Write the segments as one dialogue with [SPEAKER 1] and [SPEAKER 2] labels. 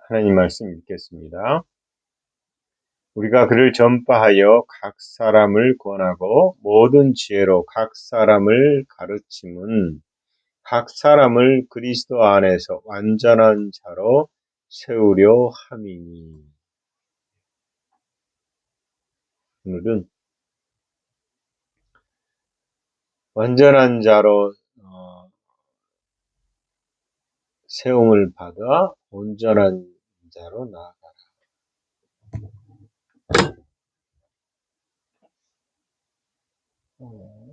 [SPEAKER 1] 하나님 말씀 읽겠습니다. 우리가 그를 전파하여 각 사람을 권하고 모든 지혜로 각 사람을 가르침은 각 사람을 그리스도 안에서 완전한 자로 세우려 함이니. 오늘은 완전한 자로 세움을 받아 온전한 자로 나아가라.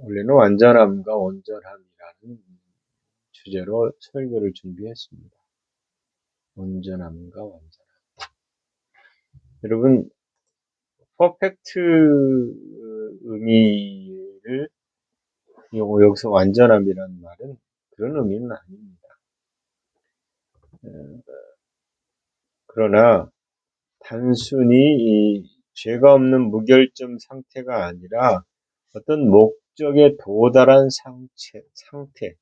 [SPEAKER 1] 원래는 완전함과 온전함이라는 주제로 설교를 준비했습니다. 온전함과 완전함. 여러분, 퍼펙트 의미를 여기서 완전함이라는 말은 그런 의미는 아닙니다. 그러나 단순히 이 죄가 없는 무결점 상태가 아니라 어떤 목적에 도달한 상태,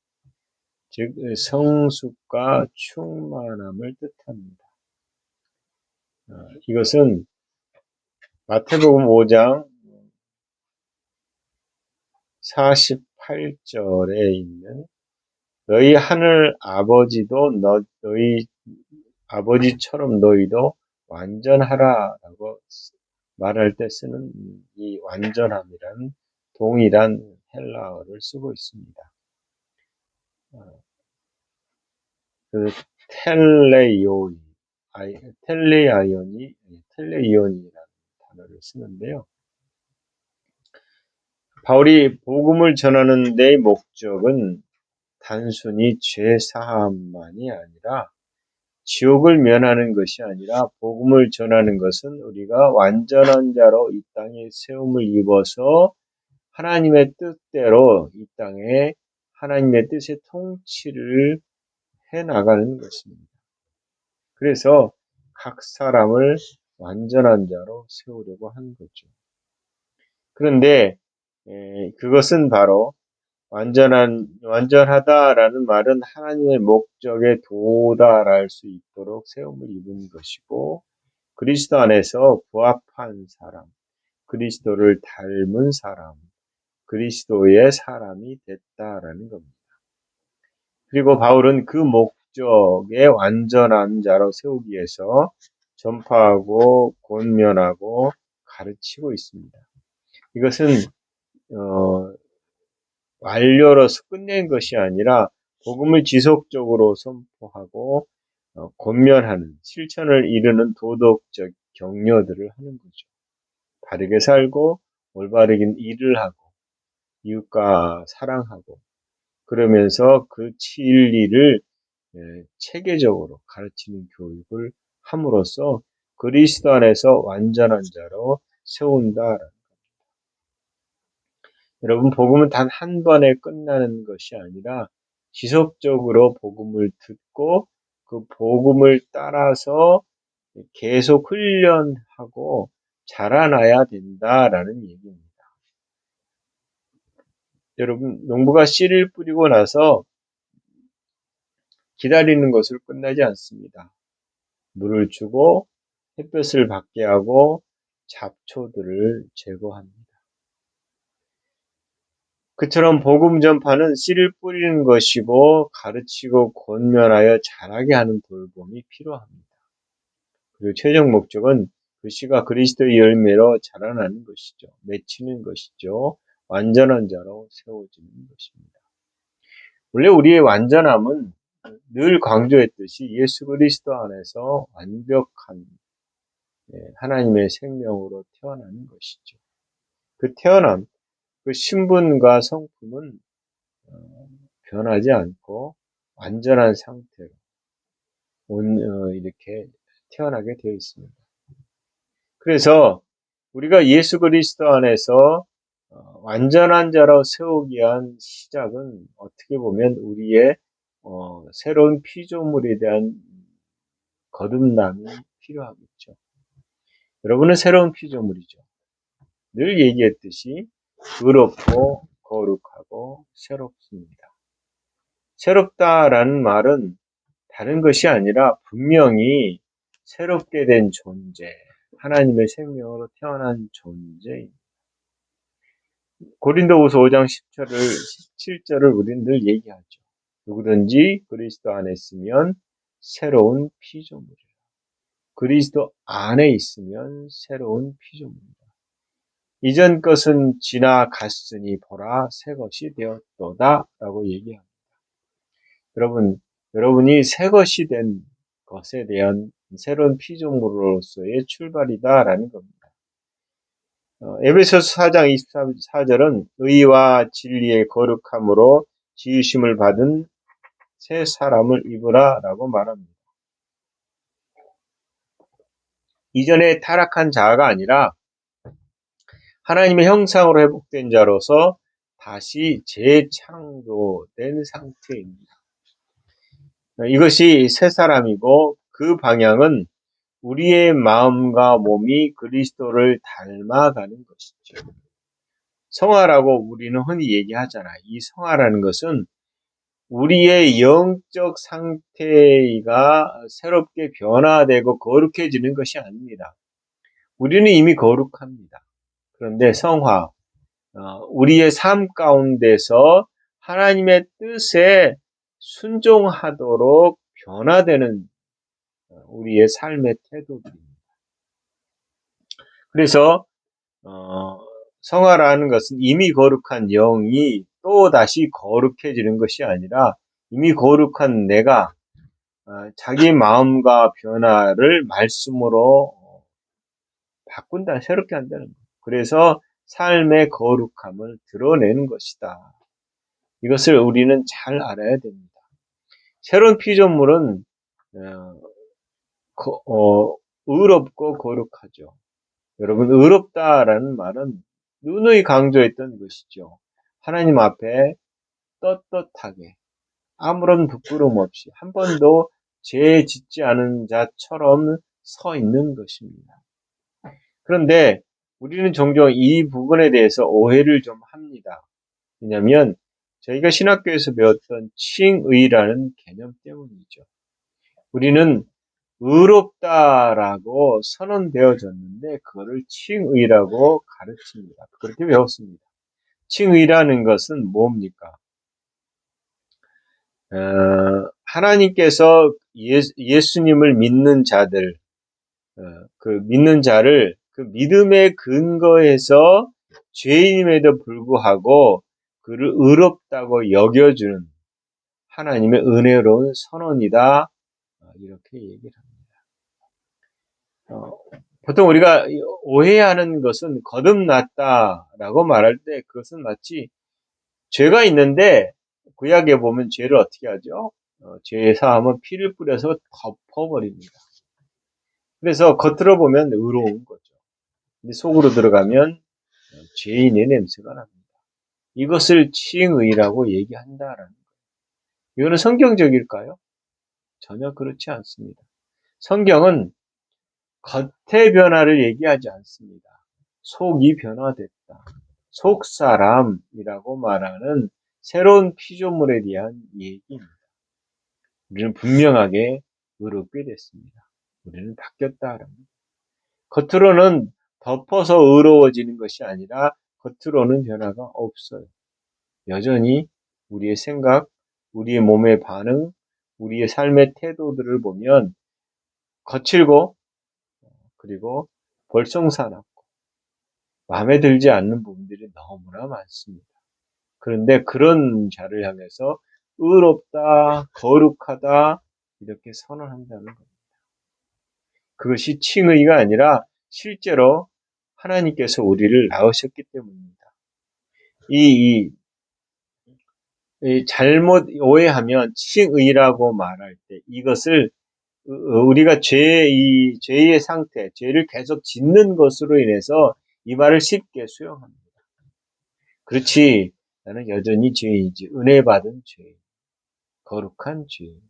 [SPEAKER 1] 즉 성숙과 충만함을 뜻합니다. 이것은 마태복음 5장 48절에 있는 너희 하늘 아버지도 너희 아버지처럼 너희도 완전하라라고 말할 때 쓰는 이 완전함이란 동일한 헬라어를 쓰고 있습니다. 그 텔레이온이라는 단어를 쓰는데요. 바울이 복음을 전하는 데의 목적은 단순히 죄 사함만이 아니라 지옥을 면하는 것이 아니라 복음을 전하는 것은 우리가 완전한 자로 이 땅에 세움을 입어서 하나님의 뜻대로 이 땅에 하나님의 뜻의 통치를 해나가는 것입니다. 그래서 각 사람을 완전한 자로 세우려고 하는 거죠. 그런데 그것은 바로 완전하다라는 말은 하나님의 목적에 도달할 수 있도록 세움을 입은 것이고, 그리스도 안에서 부합한 사람, 그리스도를 닮은 사람, 그리스도의 사람이 됐다라는 겁니다. 그리고 바울은 그 목적에 완전한 자로 세우기 위해서 전파하고 권면하고 가르치고 있습니다. 이것은 완료로서 끝낸 것이 아니라 복음을 지속적으로 선포하고 권면하는 실천을 이루는 도덕적 격려들을 하는 거죠. 바르게 살고 올바르게 일을 하고 이웃과 사랑하고 그러면서 그 진리를 체계적으로 가르치는 교육을 함으로써 그리스도 안에서 완전한 자로 세운다. 여러분, 복음은 단 한 번에 끝나는 것이 아니라 지속적으로 복음을 듣고 그 복음을 따라서 계속 훈련하고 자라나야 된다라는 얘기입니다. 여러분, 농부가 씨를 뿌리고 나서 기다리는 것으로 끝나지 않습니다. 물을 주고 햇볕을 받게 하고 잡초들을 제거합니다. 그처럼 복음 전파는 씨를 뿌리는 것이고 가르치고 권면하여 자라게 하는 돌봄이 필요합니다. 그리고 최종 목적은 그 씨가 그리스도의 열매로 자라나는 것이죠. 맺히는 것이죠. 완전한 자로 세워지는 것입니다. 원래 우리의 완전함은 늘 강조했듯이 예수 그리스도 안에서 완벽한 하나님의 생명으로 태어나는 것이죠. 그 태어남, 그 신분과 성품은 변하지 않고 완전한 상태로 이렇게 태어나게 되어 있습니다. 그래서 우리가 예수 그리스도 안에서 완전한 자로 세우기 위한 시작은 어떻게 보면 우리의 새로운 피조물에 대한 거듭남이 필요하겠죠. 여러분은 새로운 피조물이죠. 늘 얘기했듯이 의롭고 거룩하고 새롭습니다. 새롭다라는 말은 다른 것이 아니라 분명히 새롭게 된 존재, 하나님의 생명으로 태어난 존재입니다. 고린도후서 5장 17절을 우리는 늘 얘기하죠. 누구든지 그리스도 안에 있으면 새로운 피조물이라. 그리스도 안에 있으면 새로운 피조물이라. 이전 것은 지나갔으니 보라 새 것이 되었도다 라고 얘기합니다. 여러분이 새 것이 된 것에 대한 새로운 피조물로서의 출발이다라는 겁니다. 에베소서 4장 24절은 의와 진리의 거룩함으로 지으심을 받은 새 사람을 입으라 라고 말합니다. 이전에 타락한 자가 아니라 하나님의 형상으로 회복된 자로서 다시 재창조된 상태입니다. 이것이 새 사람이고 그 방향은 우리의 마음과 몸이 그리스도를 닮아가는 것이죠. 성화라고 우리는 흔히 얘기하잖아요. 이 성화라는 것은 우리의 영적 상태가 새롭게 변화되고 거룩해지는 것이 아닙니다. 우리는 이미 거룩합니다. 그런데 성화, 우리의 삶 가운데서 하나님의 뜻에 순종하도록 변화되는 우리의 삶의 태도들입니다. 그래서 성화라는 것은 이미 거룩한 영이 또 다시 거룩해지는 것이 아니라 이미 거룩한 내가 자기 마음과 변화를 말씀으로 바꾼다, 새롭게 한다는 거예요. 그래서 삶의 거룩함을 드러내는 것이다. 이것을 우리는 잘 알아야 됩니다. 새로운 피조물은 의롭고 거룩하죠. 여러분, 의롭다라는 말은 누누이 강조했던 것이죠. 하나님 앞에 떳떳하게 아무런 부끄러움 없이 한 번도 죄 짓지 않은 자처럼 서 있는 것입니다. 그런데 우리는 종종 이 부분에 대해서 오해를 좀 합니다. 왜냐하면 저희가 신학교에서 배웠던 칭의라는 개념 때문이죠. 우리는 의롭다라고 선언되어졌는데 그거를 칭의라고 가르칩니다. 그렇게 배웠습니다. 칭의라는 것은 뭡니까? 하나님께서 예수님을 믿는 자들, 그 믿는 자를 그 믿음에 근거해서 죄인임에도 불구하고 그를 의롭다고 여겨주는 하나님의 은혜로운 선언이다. 이렇게 얘기를 합니다. 보통 우리가 오해하는 것은 거듭났다라고 말할 때 그것은 마치 죄가 있는데 구약에 보면 죄를 어떻게 하죠? 죄 사함은 피를 뿌려서 덮어버립니다. 그래서 겉으로 보면 의로운 거죠. 근데 속으로 들어가면 죄인의 냄새가 납니다. 이것을 칭의라고 얘기한다라는 거예요. 이거는 성경적일까요? 전혀 그렇지 않습니다. 성경은 겉의 변화를 얘기하지 않습니다. 속이 변화됐다. 속사람이라고 말하는 새로운 피조물에 대한 얘기입니다. 우리는 분명하게 의롭게 됐습니다. 우리는 바뀌었다라는 거예요. 겉으로는 덮어서 의로워지는 것이 아니라 겉으로는 변화가 없어요. 여전히 우리의 생각, 우리의 몸의 반응, 우리의 삶의 태도들을 보면 거칠고 그리고 볼썽사납고 마음에 들지 않는 부분들이 너무나 많습니다. 그런데 그런 자를 향해서 의롭다, 거룩하다 이렇게 선언한다는 겁니다. 그것이 칭의가 아니라 실제로 하나님께서 우리를 낳으셨기 때문입니다. 이 잘못 오해하면 칭의라고 말할 때 이것을 우리가 죄의 상태, 죄를 계속 짓는 것으로 인해서 이 말을 쉽게 수용합니다. 그렇지, 나는 여전히 죄인이지. 은혜 받은 죄인, 거룩한 죄인.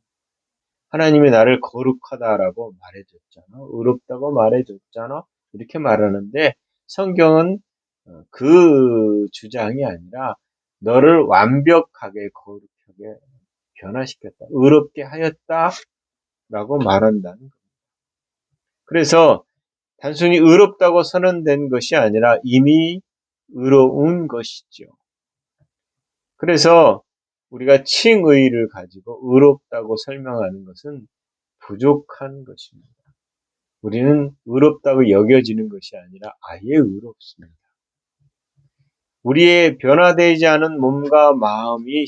[SPEAKER 1] 하나님이 나를 거룩하다라고 말해줬잖아. 의롭다고 말해줬잖아. 이렇게 말하는데 성경은 그 주장이 아니라 너를 완벽하게 거룩하게 변화시켰다. 의롭게 하였다라고 말한다는 겁니다. 그래서 단순히 의롭다고 선언된 것이 아니라 이미 의로운 것이죠. 그래서 우리가 칭의를 가지고 의롭다고 설명하는 것은 부족한 것입니다. 우리는 의롭다고 여겨지는 것이 아니라 아예 의롭습니다. 우리의 변화되지 않은 몸과 마음이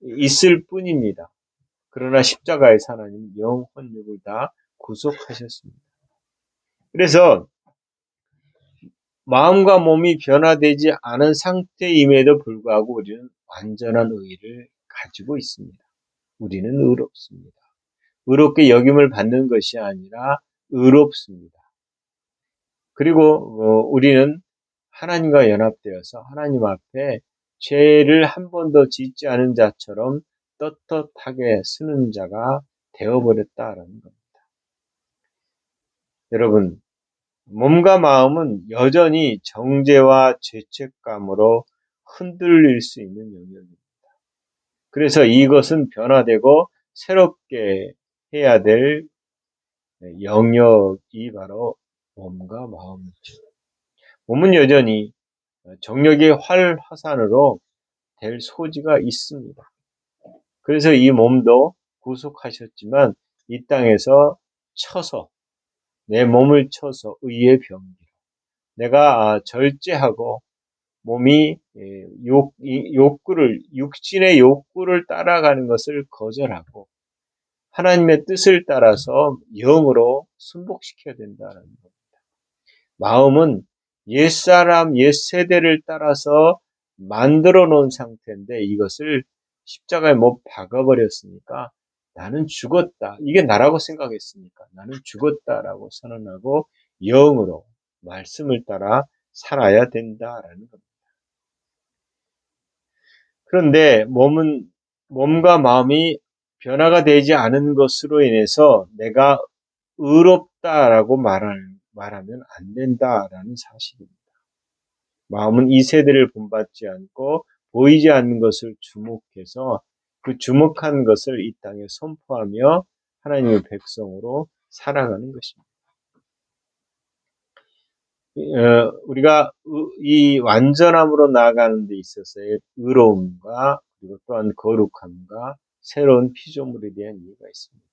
[SPEAKER 1] 있을 뿐입니다. 그러나 십자가에서 하나님은 영혼육을 다 구속하셨습니다. 그래서 마음과 몸이 변화되지 않은 상태임에도 불구하고 우리는 완전한 의를 가지고 있습니다. 우리는 의롭습니다. 의롭게 여김을 받는 것이 아니라 의롭습니다. 그리고 우리는 하나님과 연합되어서 하나님 앞에 죄를 한 번도 짓지 않은 자처럼 떳떳하게 쓰는 자가 되어버렸다라는 겁니다. 여러분, 몸과 마음은 여전히 정죄와 죄책감으로 흔들릴 수 있는 영역입니다. 그래서 이것은 변화되고 새롭게 해야 될 영역이 바로 몸과 마음이죠. 몸은 여전히 정욕의 활화산으로 될 소지가 있습니다. 그래서 이 몸도 구속하셨지만 이 땅에서 쳐서 내 몸을 쳐서 의의 병기로 내가 절제하고 몸이 육신의 욕구를 따라가는 것을 거절하고 하나님의 뜻을 따라서 영으로 순복시켜야 된다는 겁니다. 마음은 옛사람, 옛세대를 따라서 만들어 놓은 상태인데 이것을 십자가에 못 박아버렸으니까 나는 죽었다. 이게 나라고 생각했으니까 나는 죽었다라고 선언하고 영으로 말씀을 따라 살아야 된다라는 겁니다. 그런데 몸과 마음이 변화가 되지 않은 것으로 인해서 내가 의롭다라고 말하면 안 된다라는 사실입니다. 마음은 이 세대를 본받지 않고 보이지 않는 것을 주목해서 그 주목한 것을 이 땅에 선포하며 하나님의 백성으로 살아가는 것입니다. 우리가 이 완전함으로 나아가는 데 있어서의 의로움과 그리고 또한 거룩함과 새로운 피조물에 대한 이유가 있습니다.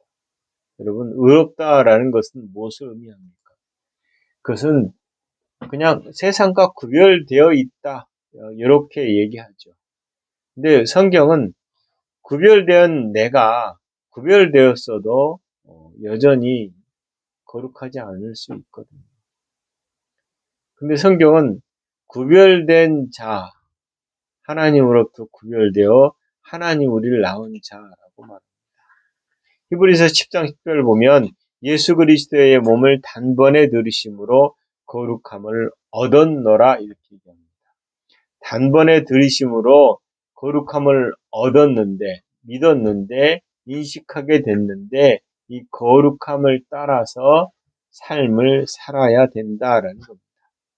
[SPEAKER 1] 여러분, 의롭다라는 것은 무엇을 의미합니까? 그것은 그냥 세상과 구별되어 있다. 이렇게 얘기하죠. 근데 성경은 구별된 내가 구별되었어도 여전히 거룩하지 않을 수 있거든요. 근데 성경은 구별된 자, 하나님으로부터 구별되어 하나님 우리를 낳은 자라고 말합니다. 히브리서 10장 10절을 보면 예수 그리스도의 몸을 단번에 들이심으로 거룩함을 얻었노라 이렇게 얘기합니다. 단번에 들이심으로 거룩함을 얻었는데 믿었는데 인식하게 됐는데 이 거룩함을 따라서 삶을 살아야 된다라는 겁니다.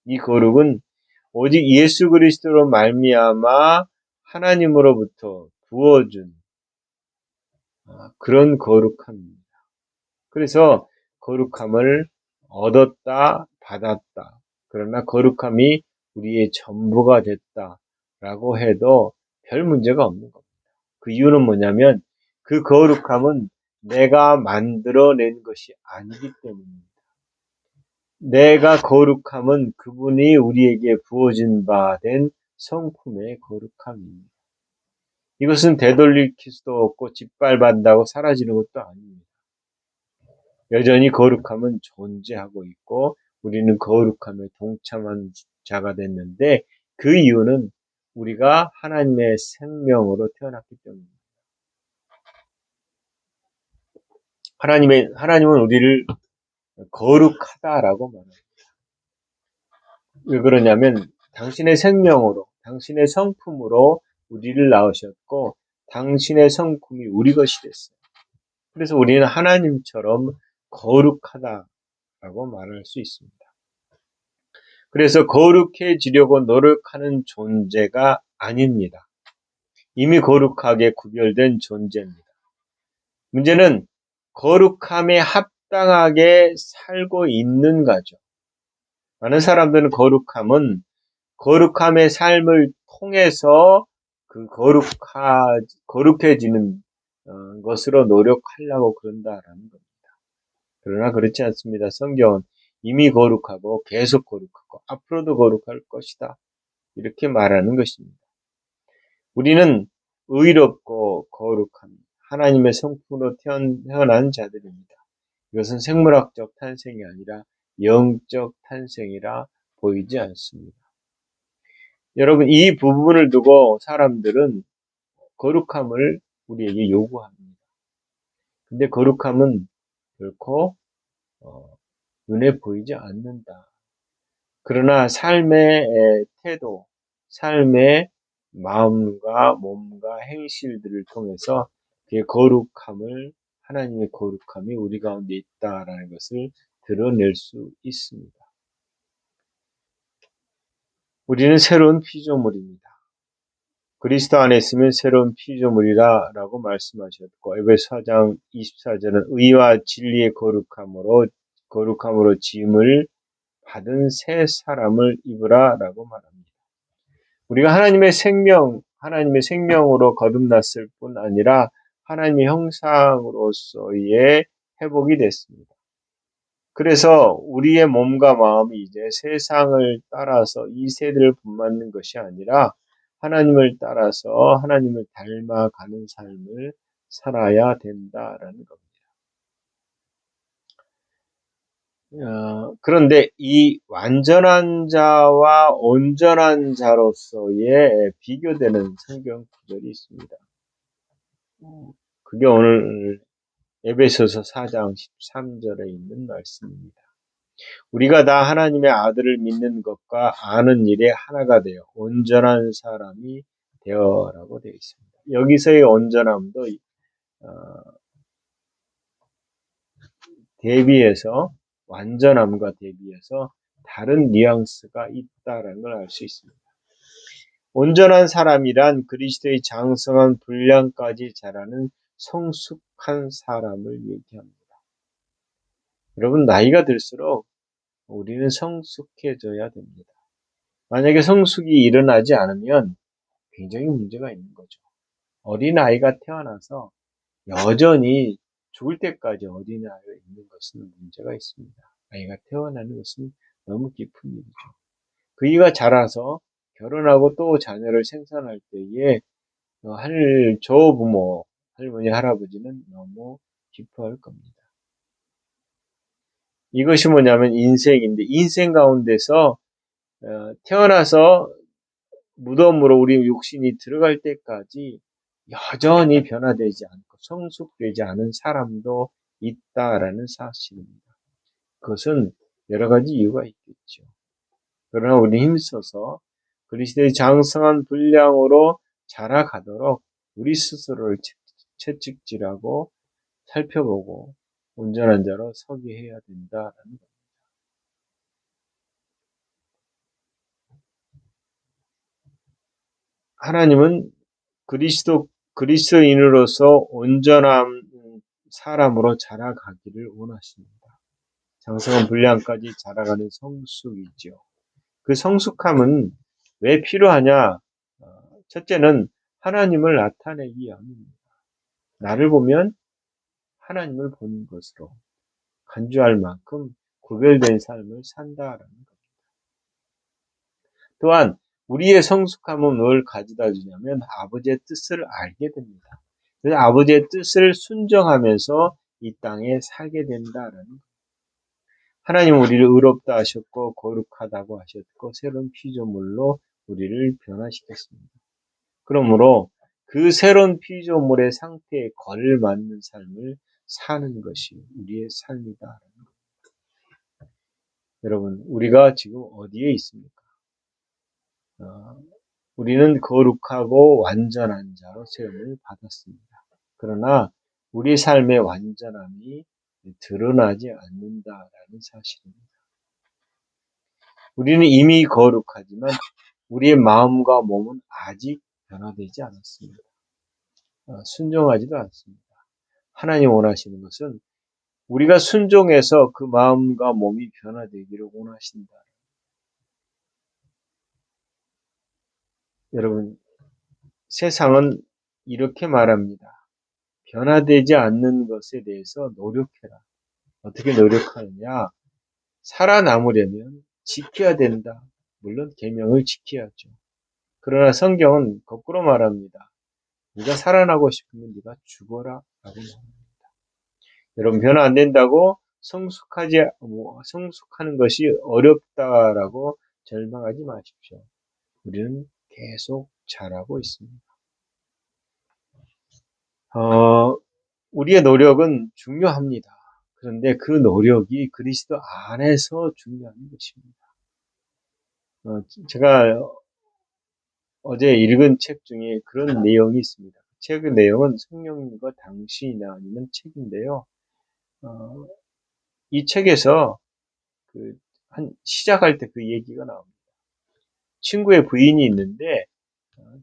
[SPEAKER 1] 이 거룩은 오직 예수 그리스도로 말미암아 하나님으로부터 부어준 그런 거룩함입니다. 그래서 거룩함을 얻었다, 받았다. 그러나 거룩함이 우리의 전부가 됐다라고 해도 별 문제가 없는 겁니다. 그 이유는 뭐냐면 그 거룩함은 내가 만들어낸 것이 아니기 때문입니다. 내가 거룩함은 그분이 우리에게 부어진 바 된 성품의 거룩함입니다. 이것은 되돌릴 수도 없고 짓밟았다고 사라지는 것도 아닙니다. 여전히 거룩함은 존재하고 있고 우리는 거룩함에 동참한 자가 됐는데 그 이유는 우리가 하나님의 생명으로 태어났기 때문입니다. 하나님은 우리를 거룩하다라고 말합니다. 왜 그러냐면 당신의 생명으로, 당신의 성품으로 우리를 낳으셨고 당신의 성품이 우리 것이 됐어요. 그래서 우리는 하나님처럼 거룩하다라고 말할 수 있습니다. 그래서 거룩해지려고 노력하는 존재가 아닙니다. 이미 거룩하게 구별된 존재입니다. 문제는 거룩함에 합당하게 살고 있는가죠. 많은 사람들은 거룩함의 삶을 통해서 그 거룩해지는 것으로 노력하려고 그런다라는 겁니다. 그러나 그렇지 않습니다. 성경은 이미 거룩하고 계속 거룩하고 앞으로도 거룩할 것이다. 이렇게 말하는 것입니다. 우리는 의롭고 거룩한 하나님의 성품으로 태어난 자들입니다. 이것은 생물학적 탄생이 아니라 영적 탄생이라 보이지 않습니다. 여러분, 이 부분을 두고 사람들은 거룩함을 우리에게 요구합니다. 근데 거룩함은 결코 눈에 보이지 않는다. 그러나 삶의 태도, 삶의 마음과 몸과 행실들을 통해서 그의 거룩함을 하나님의 거룩함이 우리 가운데 있다라는 것을 드러낼 수 있습니다. 우리는 새로운 피조물입니다. 그리스도 안에 있으면 새로운 피조물이라고 말씀하셨고 에베소 4장 24절은 의와 진리의 거룩함으로 지음을 받은 새 사람을 입으라라고 말합니다. 우리가 하나님의 생명으로 거듭났을 뿐 아니라 하나님의 형상으로서의 회복이 됐습니다. 그래서 우리의 몸과 마음이 이제 세상을 따라서 이 세대를 본받는 것이 아니라 하나님을 따라서 하나님을 닮아가는 삶을 살아야 된다라는 겁니다. 그런데 이 완전한 자와 온전한 자로서의 비교되는 성경 구절이 있습니다. 그게 오늘 에베소서 4장 13절에 있는 말씀입니다. 우리가 다 하나님의 아들을 믿는 것과 아는 일에 하나가 되어 온전한 사람이 되어라고 되어 있습니다. 여기서의 온전함도 대비해서 완전함과 대비해서 다른 뉘앙스가 있다라는 걸 알 수 있습니다. 온전한 사람이란 그리스도의 장성한 분량까지 자라는 성숙한 사람을 얘기합니다. 여러분, 나이가 들수록 우리는 성숙해져야 됩니다. 만약에 성숙이 일어나지 않으면 굉장히 문제가 있는 거죠. 어린아이가 태어나서 여전히 죽을 때까지 어린아이가 있는 것은 문제가 있습니다. 아이가 태어나는 것은 너무 깊은 일이죠. 그이가 자라서 결혼하고 또 자녀를 생산할 때에 조부모, 할머니, 할아버지는 너무 기뻐할 겁니다. 이것이 뭐냐면 인생인데 인생 가운데서 태어나서 무덤으로 우리 육신이 들어갈 때까지 여전히 변화되지 않고 성숙되지 않은 사람도 있다라는 사실입니다. 그것은 여러 가지 이유가 있겠죠. 그러나 우리 힘써서 그리스도의 장성한 분량으로 자라가도록 우리 스스로를 채찍질하고 살펴보고 온전한 자로 서게 해야 된다라는 겁니다. 하나님은 그리스도인으로서 온전한 사람으로 자라가기를 원하십니다. 장성한 분량까지 자라가는 성숙이죠. 그 성숙함은 왜 필요하냐? 첫째는 하나님을 나타내기 위함입니다. 나를 보면 하나님을 본 것으로 간주할 만큼 구별된 삶을 산다라는 겁니다. 또한 우리의 성숙함은 뭘 가져다 주냐면 아버지의 뜻을 알게 됩니다. 그래서 아버지의 뜻을 순종하면서 이 땅에 살게 된다라는 겁니다. 하나님은 우리를 의롭다 하셨고 거룩하다고 하셨고 새로운 피조물로 우리를 변화시켰습니다. 그러므로 그 새로운 피조물의 상태에 걸맞는 삶을 사는 것이 우리의 삶이다. 여러분, 우리가 지금 어디에 있습니까? 우리는 거룩하고 완전한 자로 세움을 받았습니다. 그러나 우리 삶의 완전함이 드러나지 않는다라는 사실입니다. 우리는 이미 거룩하지만 우리의 마음과 몸은 아직 변화되지 않았습니다. 순종하지도 않습니다. 하나님 원하시는 것은 우리가 순종해서 그 마음과 몸이 변화되기를 원하신다. 여러분, 세상은 이렇게 말합니다. 변화되지 않는 것에 대해서 노력해라. 어떻게 노력하느냐? 살아남으려면 지켜야 된다. 물론 계명을 지켜야죠. 그러나 성경은 거꾸로 말합니다. 네가 살아나고 싶으면 네가 죽어라 라고 말합니다. 여러분, 변화 안 된다고 성숙하는 것이 어렵다라고 절망하지 마십시오. 우리는 계속 잘하고 있습니다. 우리의 노력은 중요합니다. 그런데 그 노력이 그리스도 안에서 중요한 것입니다. 제가 어제 읽은 책 중에 그런 내용이 있습니다. 책의 내용은 성령님과 당신이라는 책인데요. 이 책에서 시작할 때 그 얘기가 나옵니다. 친구의 부인이 있는데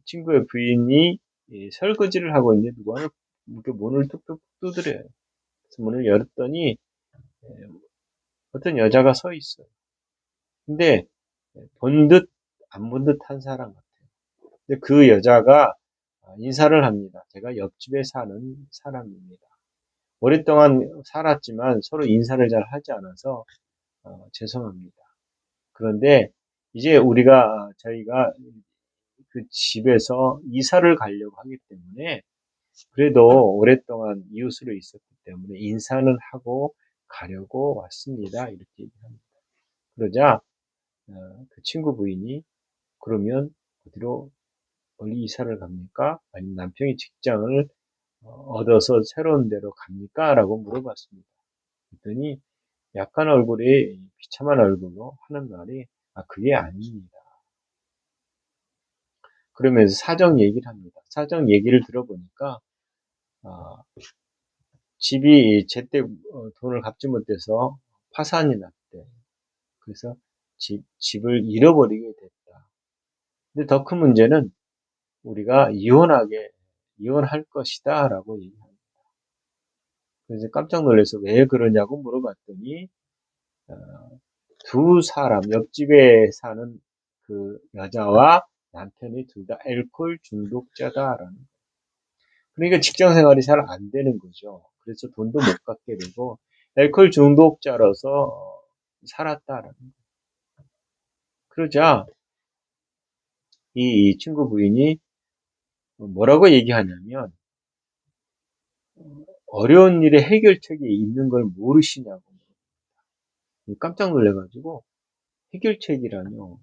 [SPEAKER 1] 친구의 부인이 설거지를 하고 있는데 누가 이렇게 문을 뚝뚝 두드려요. 그래서 문을 열었더니 어떤 여자가 서 있어요. 근데 본 듯 안 본 듯한 사람 같아요. 근데 그 여자가 인사를 합니다. 제가 옆집에 사는 사람입니다. 오랫동안 살았지만 서로 인사를 잘 하지 않아서 죄송합니다. 그런데 이제 저희가 그 집에서 이사를 가려고 하기 때문에 그래도 오랫동안 이웃으로 있었기 때문에 인사는 하고 가려고 왔습니다. 이렇게 얘기합니다. 그러자 그 친구 부인이 그러면 어디로 멀리 이사를 갑니까? 아니면 남편이 직장을 얻어서 새로운 데로 갑니까? 라고 물어봤습니다. 그랬더니 약간 얼굴에 비참한 얼굴로 하는 말이 그게 아닙니다. 그러면서 사정 얘기를 합니다. 사정 얘기를 들어보니까 집이 제때 돈을 갚지 못해서 파산이 났대. 그래서 집을 잃어버리게 됐다. 근데 더 큰 문제는 우리가 이혼할 것이다 라고 얘기합니다. 그래서 깜짝 놀라서 왜 그러냐고 물어봤더니 두 사람, 옆집에 사는 그 여자와 남편이 둘 다 알코올 중독자다라는 거예요. 그러니까 직장 생활이 잘 안 되는 거죠. 그래서 돈도 못 갚게 되고 알코올 중독자로서 살았다라는 거예요. 그러자 이 친구 부인이 뭐라고 얘기하냐면 어려운 일에 해결책이 있는 걸 모르시냐고 깜짝 놀래가지고 해결책이라뇨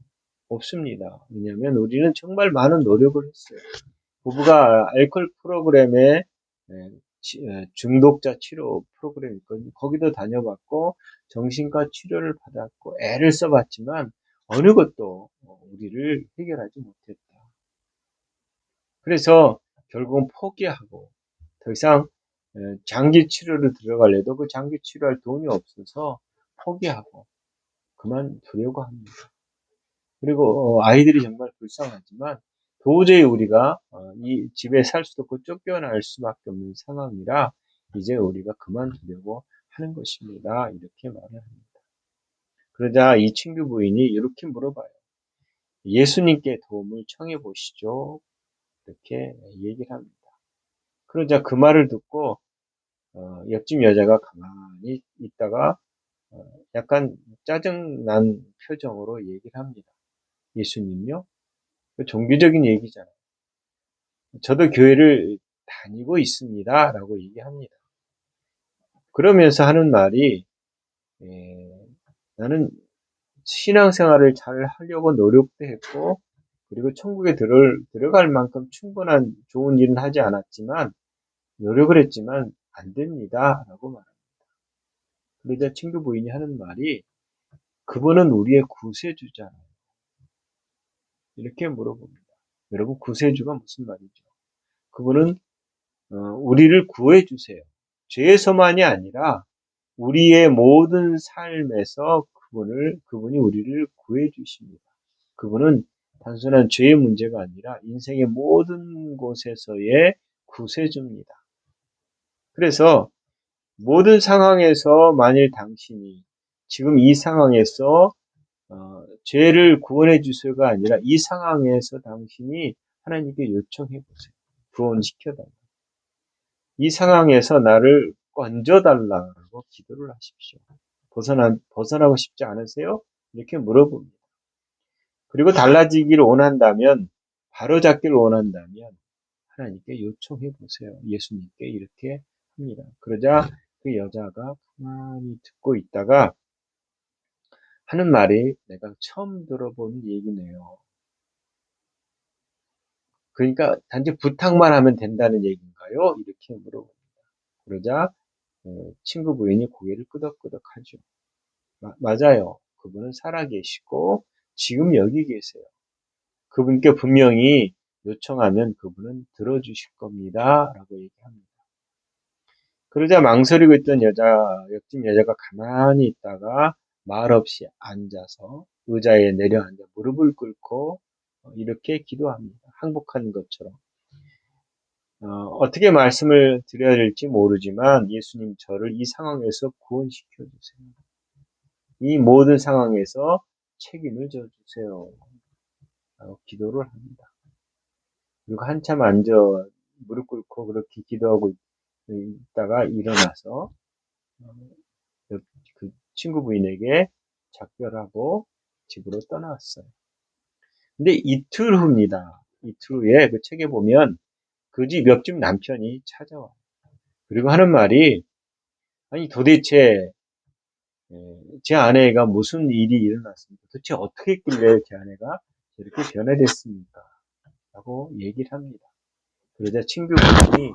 [SPEAKER 1] 없습니다. 왜냐하면 우리는 정말 많은 노력을 했어요. 부부가 알코올 프로그램에 중독자 치료 프로그램이 있거든요. 거기도 다녀봤고 정신과 치료를 받았고 애를 써봤지만 어느 것도 우리를 해결하지 못했다. 그래서 결국은 포기하고 더 이상 장기 치료를 들어가려도 그 장기 치료할 돈이 없어서 포기하고 그만두려고 합니다. 그리고 아이들이 정말 불쌍하지만 도저히 우리가 이 집에 살 수도 없고 쫓겨날 수밖에 없는 상황이라 이제 우리가 그만두려고 하는 것입니다. 이렇게 말을 합니다. 그러자 이 친구 부인이 이렇게 물어봐요. 예수님께 도움을 청해 보시죠. 이렇게 얘기를 합니다. 그러자 그 말을 듣고 옆집 여자가 가만히 있다가 약간 짜증난 표정으로 얘기를 합니다. 예수님요? 종교적인 얘기잖아요. 저도 교회를 다니고 있습니다. 라고 얘기합니다. 그러면서 하는 말이 나는 신앙생활을 잘 하려고 노력도 했고 그리고 천국에 들어갈 만큼 충분한 좋은 일은 하지 않았지만 노력을 했지만 안 됩니다. 라고 말합니다. 그러자 친구 부인이 하는 말이 그분은 우리의 구세주잖아요. 이렇게 물어봅니다. 여러분 구세주가 무슨 말이죠? 그분은 우리를 구해 주세요. 죄에서만이 아니라 우리의 모든 삶에서 그분이 우리를 구해 주십니다. 그분은 단순한 죄의 문제가 아니라 인생의 모든 곳에서의 구세주입니다. 그래서 모든 상황에서 만일 당신이 지금 이 상황에서 죄를 구원해 주세요가 아니라 이 상황에서 당신이 하나님께 요청해 보세요. 구원시켜달라. 이 상황에서 나를 건져달라고 기도를 하십시오. 벗어나고 싶지 않으세요? 이렇게 물어봅니다. 그리고 달라지기를 원한다면, 바로잡기를 원한다면 하나님께 요청해 보세요. 예수님께 이렇게 합니다. 그러자 그 여자가 가만히 듣고 있다가 하는 말이 내가 처음 들어본 얘기네요. 그러니까 단지 부탁만 하면 된다는 얘기인가요? 이렇게 물어봅니다. 그러자 친구 부인이 고개를 끄덕끄덕하죠. 맞아요. 그분은 살아계시고 지금 여기 계세요. 그분께 분명히 요청하면 그분은 들어주실 겁니다. 라고 얘기합니다. 그러자 망설이고 있던 옆집 여자가 가만히 있다가 말없이 앉아서 의자에 내려앉아 무릎을 꿇고 이렇게 기도합니다. 항복한 것처럼. 어떻게 말씀을 드려야 될지 모르지만 예수님 저를 이 상황에서 구원시켜 주세요. 이 모든 상황에서 책임을 져주세요. 라고 기도를 합니다. 그리고 한참 앉아 무릎 꿇고 그렇게 기도하고 있다가 일어나서 그 친구 부인에게 작별하고 집으로 떠나왔어요. 근데 이틀 후입니다. 이틀 후에 그 책에 보면 그 집 옆집 남편이 찾아와요. 그리고 하는 말이 아니 도대체 제 아내가 무슨 일이 일어났습니까? 도대체 어떻게 했길래 제 아내가 이렇게 변화됐습니까? 라고 얘기를 합니다. 그러자 친구분이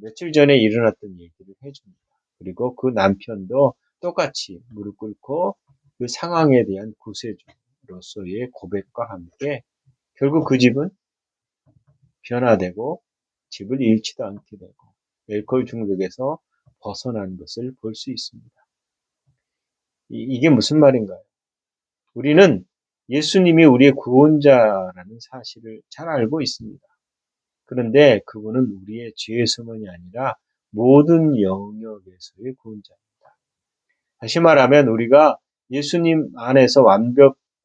[SPEAKER 1] 며칠 전에 일어났던 얘기를 해줍니다. 그리고 그 남편도 똑같이 무릎 꿇고 그 상황에 대한 구세주로서의 고백과 함께 결국 그 집은 변화되고 집을 잃지도 않게 되고 알코올 중독에서 벗어난 것을 볼 수 있습니다. 이게 무슨 말인가요? 우리는 예수님이 우리의 구원자라는 사실을 잘 알고 있습니다. 그런데 그분은 우리의 죄의성이 아니라 모든 영역에서의 구원자입니다. 다시 말하면 우리가 예수님 안에서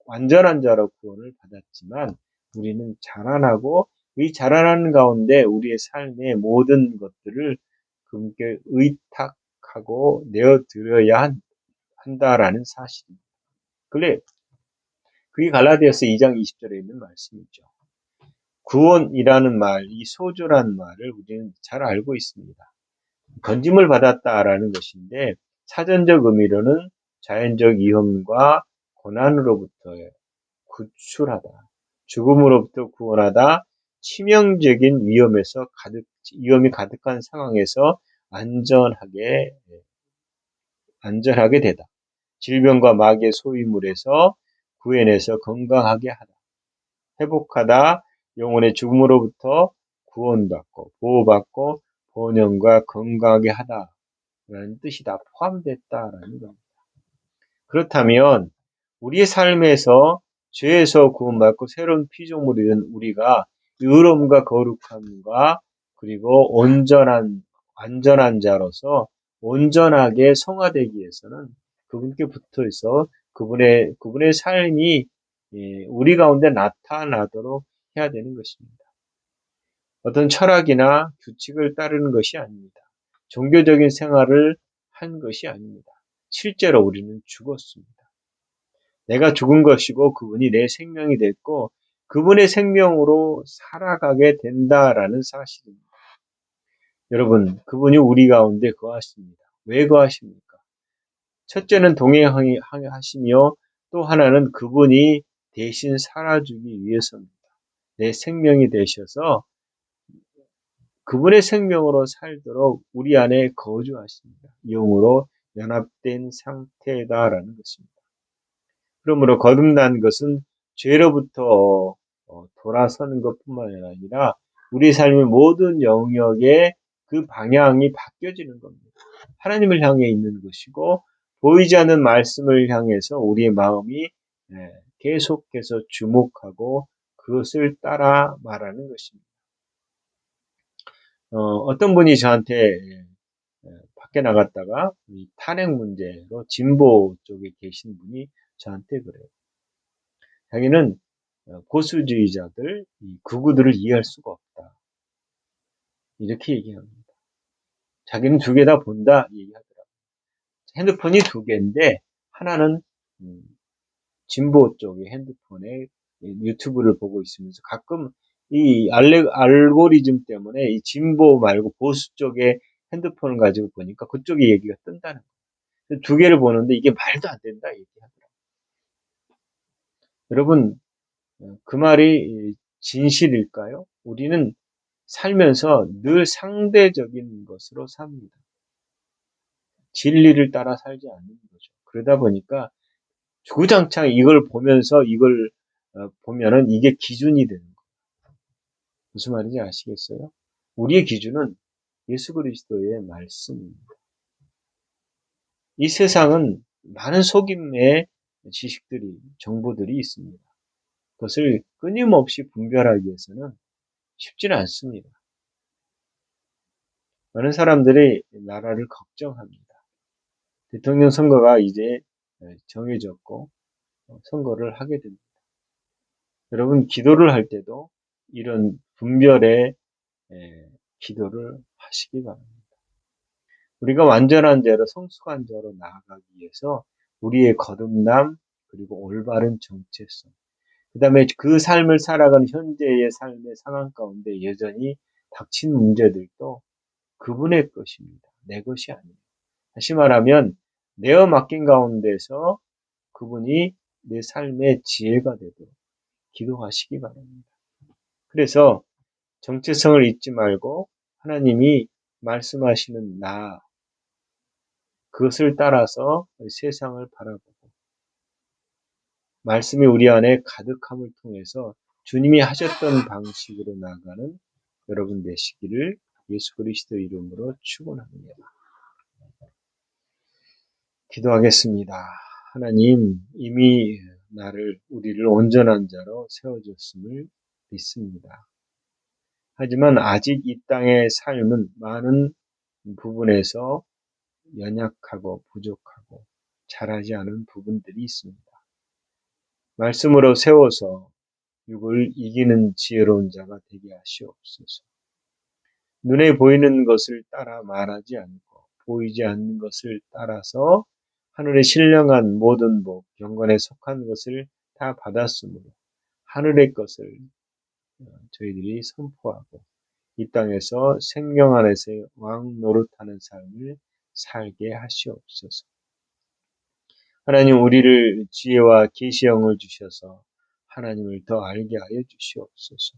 [SPEAKER 1] 완전한 자로 구원을 받았지만 우리는 자라나고 이 자라나는 가운데 우리의 삶의 모든 것들을 그분께 의탁하고 내어드려야 한다라는 사실입니다. 그게 갈라디아서 2장 20절에 있는 말씀이죠. 구원이라는 말, 이 소조라는 말을 우리는 잘 알고 있습니다. 건짐을 받았다라는 것인데 사전적 의미로는 자연적 위험과 고난으로부터 구출하다, 죽음으로부터 구원하다, 치명적인 위험이 가득한 상황에서 안전하게 되다. 질병과 마귀의 소유물에서 구해내서 건강하게 하다. 회복하다, 영혼의 죽음으로부터 구원받고 보호받고 번영과 건강하게 하다라는 뜻이 다 포함됐다라는 겁니다. 그렇다면 우리의 삶에서 죄에서 구원받고 새로운 피조물이 된 우리가 의로움과 거룩함과 그리고 완전한 자로서 온전하게 성화되기 위해서는 그분께 붙어 있어 그분의 삶이 우리 가운데 나타나도록 해야 되는 것입니다. 어떤 철학이나 규칙을 따르는 것이 아닙니다. 종교적인 생활을 한 것이 아닙니다. 실제로 우리는 죽었습니다. 내가 죽은 것이고 그분이 내 생명이 됐고 그분의 생명으로 살아가게 된다라는 사실입니다. 여러분, 그분이 우리 가운데 거하십니다. 왜 거하십니까? 첫째는 동행하시며 또 하나는 그분이 대신 살아주기 위해서입니다. 내 생명이 되셔서 그분의 생명으로 살도록 우리 안에 거주하십니다. 영으로 연합된 상태다라는 것입니다. 그러므로 거듭난 것은 죄로부터 돌아서는 것뿐만 아니라 우리 삶의 모든 영역에 그 방향이 바뀌어지는 겁니다. 하나님을 향해 있는 것이고 보이지 않는 말씀을 향해서 우리의 마음이 계속해서 주목하고 그것을 따라 말하는 것입니다. 어떤 분이 저한테 밖에 나갔다가 이 탄핵 문제로 진보 쪽에 계신 분이 저한테 그래요. 자기는 보수주의자들, 극우들을 이해할 수가 없다. 이렇게 얘기합니다. 자기는 두 개 다 본다 얘기하더라고요. 핸드폰이 두 개인데 하나는 진보 쪽의 핸드폰에 유튜브를 보고 있으면서 가끔 이 알고리즘 때문에 이 진보 말고 보수 쪽의 핸드폰을 가지고 보니까 그쪽의 얘기가 뜬다는 거예요. 두 개를 보는데 이게 말도 안 된다 얘기하더라고요. 여러분, 그 말이 진실일까요? 우리는 살면서 늘 상대적인 것으로 삽니다. 진리를 따라 살지 않는 거죠. 그러다 보니까 주구장창 이걸 보면서 이걸 보면은 이게 기준이 되는 거예요. 무슨 말인지 아시겠어요? 우리의 기준은 예수 그리스도의 말씀입니다. 이 세상은 많은 속임의 지식들이, 정보들이 있습니다. 그것을 끊임없이 분별하기 위해서는 쉽지는 않습니다. 많은 사람들이 나라를 걱정합니다. 대통령 선거가 이제 정해졌고 선거를 하게 됩니다. 여러분 기도를 할 때도 이런 분별의 기도를 하시기 바랍니다. 우리가 완전한 자로 성숙한 자로 나아가기 위해서 우리의 거듭남 그리고 올바른 정체성 그 다음에 그 삶을 살아가는 현재의 삶의 상황 가운데 여전히 닥친 문제들도 그분의 것입니다. 내 것이 아니에요. 다시 말하면 내어 맡긴 가운데서 그분이 내 삶의 지혜가 되도록 기도하시기 바랍니다. 그래서 정체성을 잊지 말고 하나님이 말씀하시는 나 그것을 따라서 세상을 바라보고 말씀이 우리 안에 가득함을 통해서 주님이 하셨던 방식으로 나아가는 여러분 되시기를 예수 그리스도 이름으로 축원합니다. 기도하겠습니다. 하나님 이미 우리를 온전한 자로 세워줬음을 믿습니다. 하지만 아직 이 땅의 삶은 많은 부분에서 연약하고 부족하고 잘하지 않은 부분들이 있습니다. 말씀으로 세워서 육을 이기는 지혜로운 자가 되게 하시옵소서. 눈에 보이는 것을 따라 말하지 않고 보이지 않는 것을 따라서 하늘의 신령한 모든 복, 경건에 속한 것을 다 받았으므로 하늘의 것을 저희들이 선포하고 이 땅에서 생명 안에서 왕 노릇하는 삶을 살게 하시옵소서. 하나님 우리를 지혜와 계시형을 주셔서 하나님을 더 알게 하여 주시옵소서.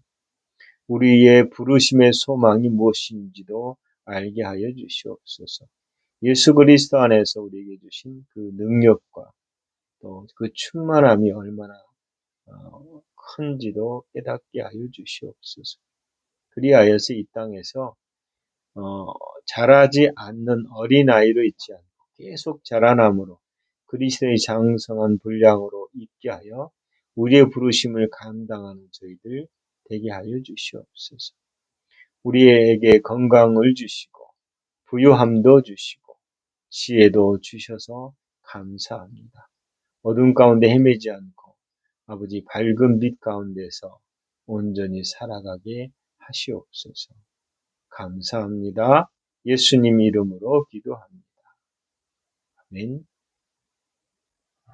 [SPEAKER 1] 우리의 부르심의 소망이 무엇인지도 알게 하여 주시옵소서. 예수 그리스도 안에서 우리에게 주신 그 능력과 또 그 충만함이 얼마나 큰지도 깨닫게 하여 주시옵소서. 그리하여서 이 땅에서 자라지 않는 어린아이로 있지 않고 계속 자라남으로 그리스도의 장성한 분량으로 있게 하여 우리의 부르심을 감당하는 저희들 되게 하여 주시옵소서. 우리에게 건강을 주시고 부유함도 주시고 지혜도 주셔서 감사합니다. 어둠 가운데 헤매지 않고 아버지 밝은 빛 가운데서 온전히 살아가게 하시옵소서. 감사합니다. 예수님 이름으로 기도합니다. 아멘.